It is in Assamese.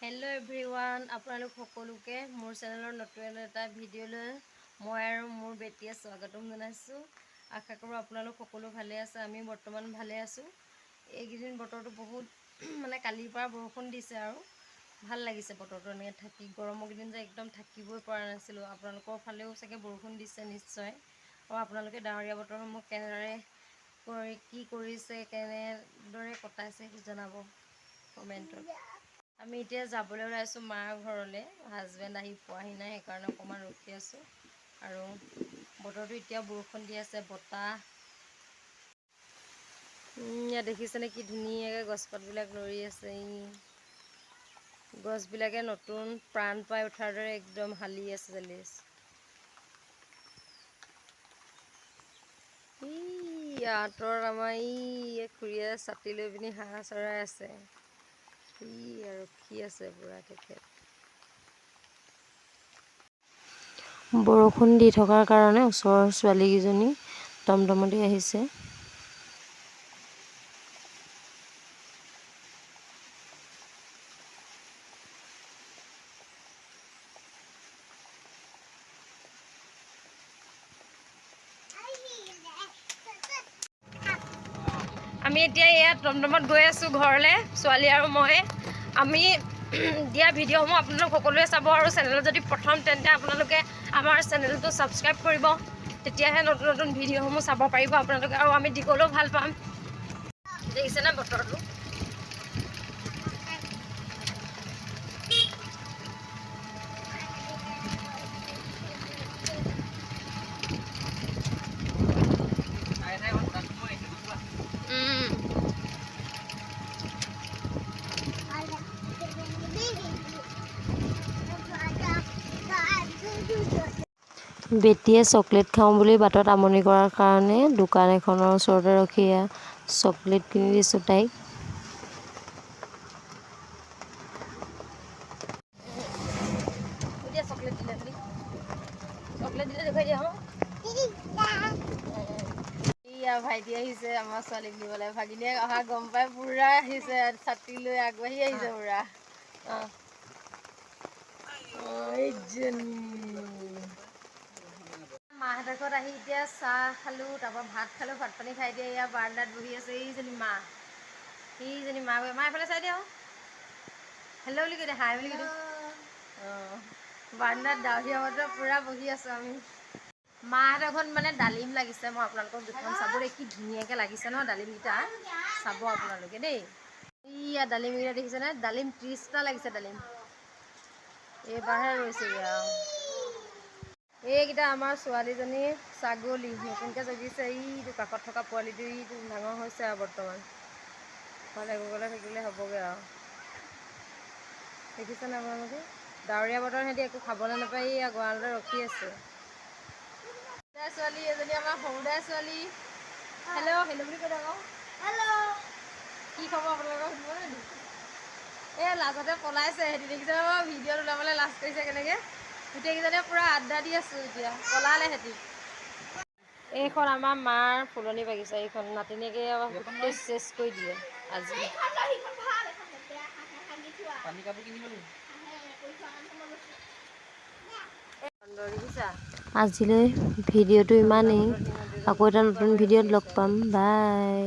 हेलो एवरीवन আপোনালোক সকলোকে মোৰ চেনেলৰ নতুন এটা ভিডিঅ'লৈ মই আৰু মোৰ বেটিয়ে স্বাগতম জনাইছোঁ। আশা কৰোঁ আপোনালোক সকলো ভালে আছে। আমি বৰ্তমান ভালে আছোঁ। এইকেইদিন বতৰটো বহুত মানে কালিৰ পৰা বৰষুণ দিছে আৰু ভাল লাগিছে বতৰটো এনেকৈ থাকি। গৰমৰ কেইদিন যে একদম থাকিবই পৰা নাছিলোঁ। আপোনালোকৰ ফালেও চাগে বৰষুণ দিছে নিশ্চয়। আৰু আপোনালোকে ডাৱৰীয়া বতৰসমূহ কেনেদৰে কি কৰিছে, কেনেদৰে কটাইছে জনাব কমেণ্টত। আমি এতিয়া যাবলৈ ওলাইছোঁ মাৰ ঘৰলৈ। হাজবেণ্ড আহি পোৱাহি নাই, সেইকাৰণে অকণমান ৰখি আছোঁ। আৰু বতৰটো এতিয়া বৰষুণ দি আছে, বতাহ। ইয়াত দেখিছেনে কি ধুনীয়াকৈ গছপাতবিলাক লৰি আছে। গছবিলাকে নতুন প্ৰাণ পাই উঠাৰ দৰে একদম হালি আছে, জ্বলি আছে। আঁতৰত আমাৰ খুৰীয়ে ছাতি লৈ পিনি হাঁহ চৰাই আছে। ৰখি আছে পুৰা তেখেত। বৰষুণ দি থকাৰ কাৰণে ওচৰৰ ছোৱালীকেইজনী টমটমতে আহিছে। আমি এতিয়া ইয়াত টমটমত গৈ আছোঁ ঘৰলৈ, ছোৱালী আৰু মই। আমি দিয়া ভিডিঅ'সমূহ আপোনালোক সকলোৱে চাব, আৰু চেনেলত যদি প্ৰথম তেন্তে আপোনালোকে আমাৰ চেনেলটো ছাবস্ক্ৰাইব কৰিব। তেতিয়াহে নতুন নতুন ভিডিঅ'সমূহ চাব পাৰিব আপোনালোকে, আৰু আমি দিবলৈও ভাল পাম। দেখিছেনে বতৰটো? বেটিয়ে চকলেট খাওঁ বুলি বাটত আমনি কৰাৰ কাৰণে দোকান এখনৰ ওচৰতে ৰখি চকলেট কিনি দিছোঁ তাইক। ভাইটি আহিছে আমাৰ ছোৱালীক নিবলৈ। ভাগিনীয়ে অহা গম পাই পুৰা আহিছে, ছাতি লৈ আগবাঢ়ি আহিছে পুৰা। মাহঁতৰ ঘৰত আহি এতিয়া চাহ খালোঁ, তাৰপৰা ভাত খালোঁ। ভাত পানী খাই দিয়ে এয়া বাৰান্দাত বহি আছে এইজনী মা। মা এফালে চাই দিয়া। হেল্ল' বুলি কৈ দে, হাই বুলি কৈ দে। বাৰান্দাত ডাৱৰীয়া বতৰ পুৰা বহি আছোঁ আমি। মাহঁতৰ ঘৰত মানে ডালিম লাগিছে। মই আপোনালোকক দুখন চাবলৈ, কি ধুনীয়াকৈ লাগিছে নহয় ডালিমকেইটা। চাব আপোনালোকে দেই। ডালিমকেইটা দেখিছেনে? ডালিম 30টা লাগিছে ডালিম। এইবাৰহে ৰৈছেগৈ আৰু। এইকেইটা আমাৰ ছোৱালীজনী ছাগলী নতুনকৈ জগিছে। ইটো কাষত থকা পোৱালিটো ইটো ডাঙৰ হৈছে আৰু বৰ্তমান। ঘৰলৈ গ'লে থাকিলে হ'বগৈ আৰু। দেখিছেনে আপোনালোকে? ডাৱৰীয়া বতৰ, সিহঁতি একো খাবলৈ নাপায়, গঁৰালতে ৰখি আছে। ছোৱালী এজনী আমাৰ সৰুদাই ছোৱালী। হেল্ল' হেল্ল' বুলি কৈ দে আকৌ। হেল্ল', কি খবৰ আপোনালোকৰ? লাজতে পলাইছে সিহঁতি। দেখিছে নহয় ভিডিঅ'ত ওলাবলৈ লাজ কৰিছে কেনেকৈ। গোটেইকেইজনীয়ে পুৰা আড্ডা দি আছোঁ এতিয়া। পলালে সিহঁতি। এইখন আমাৰ মাৰ ফুলনি বাগিচা। এইখন নাতিনীয়েকে গোটেই চেচ কৰি দিলে আজি। আজিলৈ ভিডিঅ'টো ইমানেই। আকৌ এটা নতুন ভিডিঅ'ত লগ পাম। বাই।